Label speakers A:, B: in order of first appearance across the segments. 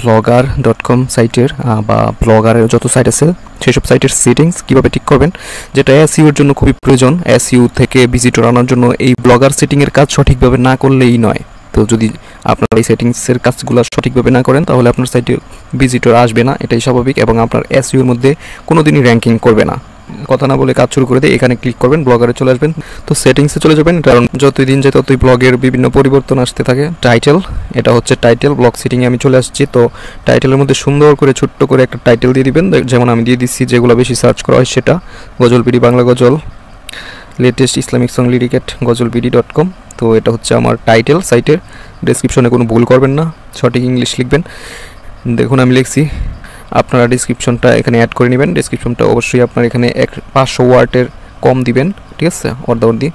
A: blogger.com সাইটের বা ব্লগারের যত সাইট আছে সেসব সাইটের সেটিংস কীভাবে ঠিক করবেন, যেটা এসইওর জন্য খুবই প্রয়োজন। এসইও থেকে ভিজিটর আনার জন্য এই ব্লগার সেটিংয়ের কাজ সঠিকভাবে না করলেই নয়। তো যদি আপনারা এই সেটিংসের কাজগুলো সঠিকভাবে না করেন তাহলে আপনার সাইটে ভিজিটর আসবে না, এটাই স্বাভাবিক, এবং আপনার এসইওর মধ্যে কোনোদিনই র্যাঙ্কিং করবে না। কথা না বলে কাজ শুরু করে দিয়ে এখানে ক্লিক করবেন, ব্লগারে চলে আসবেন। তো সেটিংসে চলে যাবেন, কারণ যতই দিন যায় ততই ব্লগের বিভিন্ন পরিবর্তন আসতে থাকে। টাইটেল, এটা হচ্ছে টাইটেল। ব্লগ সেটিংয়ে আমি চলে আসছি। তো টাইটেলের মধ্যে সুন্দর করে ছোট্ট করে একটা টাইটেল দিয়ে দিবেন, যেমন আমি দিয়ে দিচ্ছি যেগুলো বেশি সার্চ করা হয় সেটা, গজলবিডি বাংলা গজল, লেটেস্ট ইসলামিক সং লিরিক গজলবিডি.com। তো এটা হচ্ছে আমার টাইটেল সাইটের। ডেসক্রিপশনে কোনো ভুল করবেন না, সঠিক ইংলিশ লিখবেন। দেখুন আমি লিখছি, আপনারা ডিসক্রিপশনটা এখানে অ্যাড করে নেবেন। ডিসক্রিপশনটা অবশ্যই আপনার এখানে 500 ওয়ার্ডের কম দিবেন, ঠিক আছে, অর্ধাবর্ধি।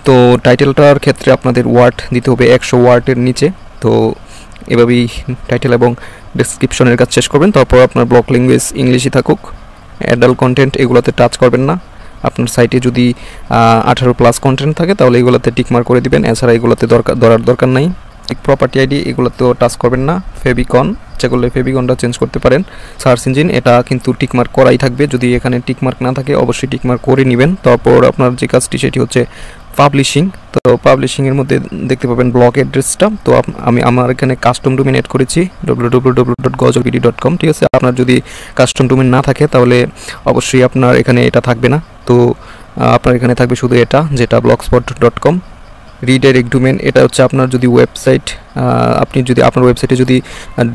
A: তো টাইটেলটার ক্ষেত্রে আপনাদের ওয়ার্ড দিতে হবে 100 ওয়ার্ডের নিচে। তো এভাবেই টাইটেল এবং ডিসক্রিপশনের কাজ শেষ করবেন। তারপর আপনার ব্লগ ল্যাঙ্গুয়েজ ইংলিশই থাকুক। অ্যাডাল্ট কন্টেন্ট এগুলোতে টাচ করবেন না। আপনার সাইটে যদি 18+ কন্টেন্ট থাকে তাহলে এগুলোতে টিকমার্ক করে দিবেন, এছাড়া এগুলোতে ধরার দরকার নাই। প্রপার্টি আইডি এগুলোতেও টাচ করবেন না। ফেভিকন যেগুলো, ফেভিকনটা চেঞ্জ করতে পারেন। সার্চ ইঞ্জিন এটা কিন্তু টিকমার্ক করাই থাকবে, যদি এখানে টিকমার্ক না থাকে অবশ্যই টিকমার্ক করে নেবেন। তারপর আপনার যে কাজটি সেটি হচ্ছে পাবলিশিং। তো পাবলিশিংয়ের মধ্যে দেখতে পাবেন ব্লগ অ্যাড্রেসটা। তো আমি আমার এখানে কাস্টম ডোমেন এড করেছি www.gojolbidi.com, ঠিক আছে। আপনার যদি কাস্টম ডোমেন না থাকে তাহলে অবশ্যই আপনার এখানে এটা থাকবে না। তো আপনার এখানে থাকবে শুধু এটা, যেটা blogspot.com। রিডাইরেক্ট ডোমেন, এটা হচ্ছে আপনার যদি ওয়েবসাইট, আপনি যদি আপনার ওয়েবসাইটে যদি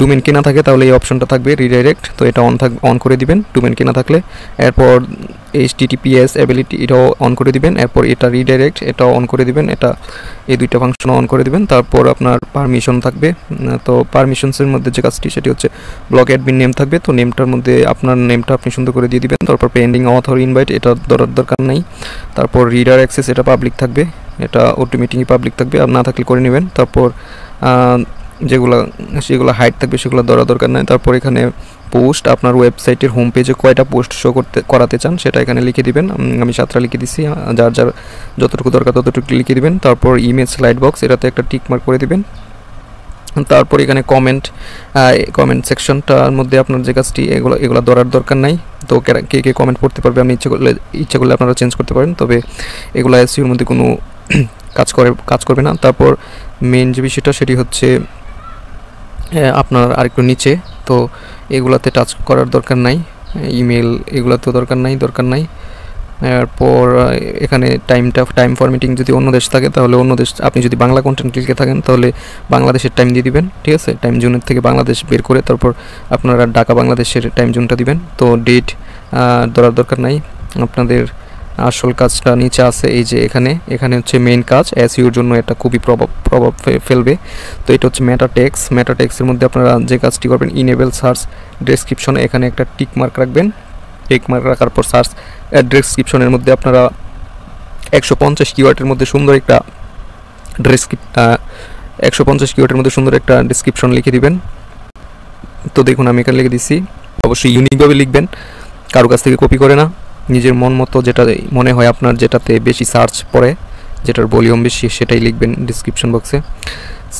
A: ডোমেন কেনা থাকে তাহলে এই অপশনটা থাকবে রিডাইরেক্ট। তো এটা অন করে দিবেন ডোমেন কেনা থাকলে। এরপর HTTPS অ্যাবিলিটি এটাও অন করে দিবেন। এরপর এটা রিডাইরেক্ট এটাও অন করে দিবেন। এটা এই দুইটা ফাংশন অন করে দিবেন। তারপর আপনার পারমিশন থাকবে। তো পারমিশনসের মধ্যে যে কাজটি সেটি হচ্ছে ব্লগ অ্যাডমিন নেম থাকবে। তো নেমটার মধ্যে আপনার নেমটা আপনি সুন্দর করে দিয়ে দিবেন। তারপর পেন্ডিং অথর ইনভাইট এটা দরকার নাই। তারপর রিডার অ্যাক্সেস এটা পাবলিক থাকবে, এটা অটোমেটিকই পাবলিক থাকবে, আর না থাকলে করে নেবেন। তারপর যেগুলো হাইড থাকবে সেগুলো দরকার নাই। তারপর এখানে পোস্ট, আপনার ওয়েবসাইটের হোম পেজে কয়টা পোস্ট শো করাতে চান সেটা এখানে লিখে দিবেন। আমি 7টা লিখে দিচ্ছি, যার যতটুকু দরকার ততটুকু লিখে দিবেন। তারপর ইমেজ স্লাইড বক্স এটাতে একটা টিক মার্ক করে দিবেন। তারপর এখানে কমেন্ট সেকশনটার মধ্যে আপনার যে কাজটি এগুলো দরকার নাই। তো কে কমেন্ট পড়তে পারবে, আপনি ইচ্ছা করলে আপনারা চেঞ্জ করতে পারেন, তবে এগুলো এসইওর মধ্যে কোনো কাজ করবে না। তারপর মেইন যে বিষয়টা সেটি হচ্ছে আপনার আরেকটু নিচে, তো এগুলাতে টাচ করার দরকার নাই। ইমেল এগুলাতেও দরকার নাই। এরপর এখানে টাইম ফরম্যাটিং যদি অন্য দেশ থাকে তাহলে অন্য দেশ, আপনি যদি বাংলা কন্টেন্ট লিখে থাকেন তাহলে বাংলাদেশের টাইম দিয়ে দিবেন, ঠিক আছে। টাইম জোনের থেকে বাংলাদেশ বের করে তারপর আপনারা ঢাকা বাংলাদেশের টাইম জোনটা দিবেন। তো ডেট দরকার নাই। আপনাদের আসল কাজটা নিচে আছে, এই যে এখানে হচ্ছে মেইন কাজ, এসইওর জন্য এটা খুবই প্রভাব ফেলবে। তো এটা হচ্ছে মেটা টেক্সের মধ্যে আপনারা যে কাজটি করবেন, ইনেবল সার্চ ডেসক্রিপশনে এখানে একটা টিক মার্ক রাখবেন। টিক মার্ক রাখার পর সার্চ ডেসক্রিপশনের মধ্যে আপনারা 150 কিওয়ার্ডের মধ্যে সুন্দর একটা 150 কিওয়ার্ডের মধ্যে সুন্দর একটা ডেসক্রিপশন লিখে দিবেন। তো দেখুন আমি এখানে লিখে দিচ্ছি, অবশ্যই ইউনিকভাবে লিখবেন, কারো কাছ থেকে কপি করে না, নিজের মন মতো যেটা মনে হয় আপনার যেটাতে বেশি সার্চ পড়ে, যেটার ভলিউম বেশি সেটাই লিখবেন ডিসক্রিপশন বক্সে।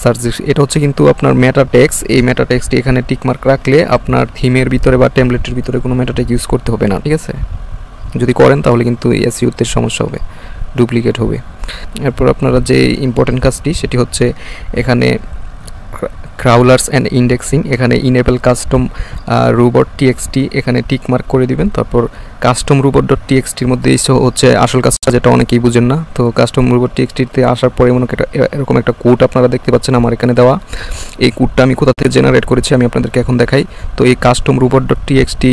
A: সার্চ এটা হচ্ছে কিন্তু আপনার মেটা টেক্সট। এই মেটা টেক্সটে এখানে টিকমার্ক রাখলে আপনার থিমের ভিতরে বা টেমপ্লেটের ভিতরে কোনো মেটা টেক্সট ইউজ করতে হবে না, ঠিক আছে। যদি করেন তাহলে কিন্তু এসইওতে সমস্যা হবে, ডুপ্লিকেট হবে। এরপর আপনারা যে ইম্পর্টেন্ট কাজটি সেটি হচ্ছে এখানে ক্রাউলার্স অ্যান্ড ইন্ডেক্সিং, এখানে ইনেবল কাস্টম robot.txt এখানে টিক মার্ক করে দিবেন। তারপর কাস্টম robot.txt-র মধ্যে হচ্ছে আসল কাজটা, যেটা অনেকেই বুঝেন না। তো কাস্টম robot.txt-তে আসার পরে এরকম একটা কোড আপনারা দেখতে পাচ্ছেন আমার এখানে দেওয়া। এই কোডটা আমি কোথা থেকে জেনারেট করেছি আমি আপনাদেরকে এখন দেখাই। তো এই কাস্টম robot.txt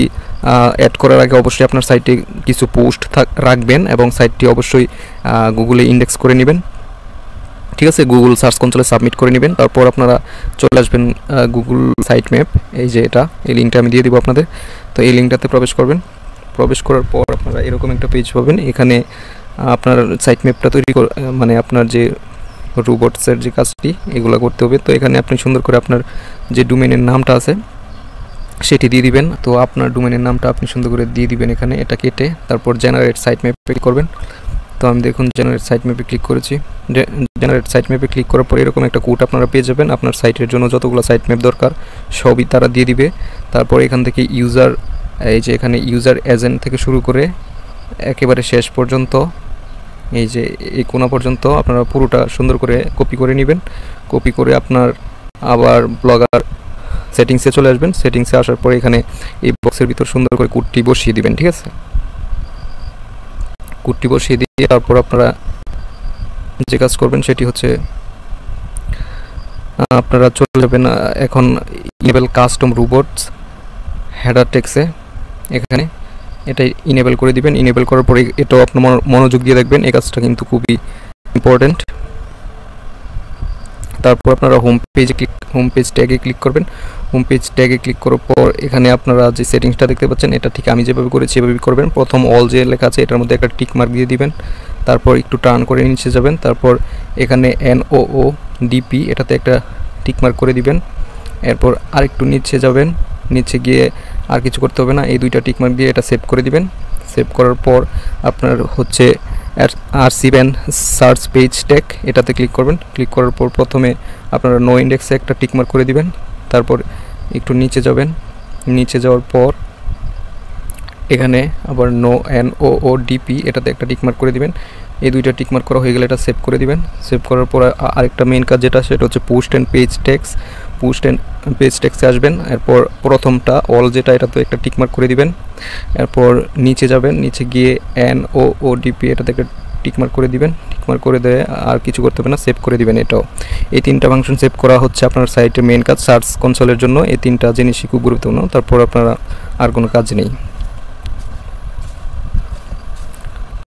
A: অ্যাড করার আগে অবশ্যই আপনার সাইটে কিছু পোস্ট রাখবেন এবং সাইটটি অবশ্যই গুগলে ইন্ডেক্স করে নেবেন, ঠিক আছে। গুগল সার্চ কনসোলে সাবমিট করে নেবেন। তারপর আপনারা চলে আসবেন গুগল সাইট ম্যাপ, এই যে এই লিঙ্কটা আমি দিয়ে দিব আপনাদের। তো এই লিঙ্কটাতে প্রবেশ করবেন। প্রবেশ করার পর আপনারা এরকম একটা পেজ পাবেন। এখানে আপনার সাইট ম্যাপটা মানে আপনার যে রোবটসের যে কাজটি এগুলো করতে হবে। তো এখানে আপনি সুন্দর করে আপনার যে ডোমেনের নামটা আছে সেটি দিয়ে দিবেন। তো আপনার ডোমেনের নামটা আপনি সুন্দর করে দিয়ে দিবেন এখানে, এটা কেটে তারপর জেনারেট সাইট ম্যাপ করবেন। তো আমি দেখুন জেনারেট সাইট ম্যাপে ক্লিক করেছি। জেনারেট সাইট ম্যাপে ক্লিক করার পর এরকম একটা কোড আপনারা পেয়ে যাবেন। আপনার সাইটের জন্য যতগুলো সাইট ম্যাপ দরকার সবই তারা দিয়ে দিবে। তারপর এখান থেকে ইউজার, এই যে এখানে ইউজার এজেন্ট থেকে শুরু করে একেবারে শেষ পর্যন্ত, এই যে এই কোণা পর্যন্ত আপনারা পুরোটা সুন্দর করে কপি করে নেবেন। কপি করে আপনার আবার ব্লগার সেটিংসে চলে আসবেন। সেটিংসে আসার পরে এখানে এই বক্সের ভিতর সুন্দর করে কোডটি বসিয়ে দিবেন, ঠিক আছে? কোডটি বসিয়ে দিয়ে তারপর আপনারা যে কাজ করবেন সেটি হচ্ছে আপনারা চলে যাবেন এখন ইনেবল কাস্টম রোবটস হেডার টেক্সে। এখানে এটা ইনেবল করে দিবেন। ইনেবল করার পরে এটাও আপনার মনোযোগ দিয়ে দেখবেন, এই কাজটা কিন্তু খুবই ইম্পর্টেন্ট। তারপর আপনারা হোম পেজ ট্যাগে ক্লিক করবেন। হোম পেজ ট্যাগে ক্লিক করার পর এখানে আপনারা যে সেটিংসটা দেখতে পাচ্ছেন এটা ঠিক আমি যেভাবে করেছি এভাবেই করবেন। প্রথম অল যে লেখা আছে এটার মধ্যে একটা টিক মার্ক দিয়ে দিবেন। তারপর একটু টার্ন করে নিচে যাবেন। তারপর এখানে NOODP এটাতে একটা টিক মার্ক করে দিবেন। এরপর আরেকটু নিচে যাবেন। নিচে গিয়ে আর কিছু করতে হবে না, এই দুইটা টিক মার্ক দিয়ে এটা সেভ করে দিবেন। সেভ করার পর আপনার হচ্ছে RCBAN সার্চ পেজ ট্যাগ এটাতে ক্লিক করবেন। ক্লিক করার পর প্রথমে আপনারা নো ইন্ডেক্সে একটা টিক মার্ক করে দিবেন। তারপর একটু নিচে যাবেন। নিচে যাওয়ার পর এখানে আবার NOODP এটাতে একটা টিক মার্ক করে দিবেন। এই দুইটা টিক মার্ক করা হয়ে গেলে এটা সেভ করে দিবেন। সেভ করার পর আরেকটা মেইন কাজ যেটা সেটা হচ্ছে post and page tags. Post and page ট্যাগসে আসবেন। এরপর প্রথমটা অল যেটা এটাতে একটা টিক মার্ক করে দিবেন। এরপর নিচে যাবেন। নিচে গিয়ে NOODP এটাতে একটা টিক মার্ক করে দিবেন। টিক মার্ক করে দিয়ে আর কিছু করতে হবে না, সেভ করে দিবেন। এটাও এই তিনটা ফাংশন সেভ করা হচ্ছে আপনার সাইটের মেইন কাজ সার্চ কনসোলের জন্য। এই তিনটা জিনিসই খুব গুরুত্বপূর্ণ। তারপর আপনারা আর কোনো কাজ নেই।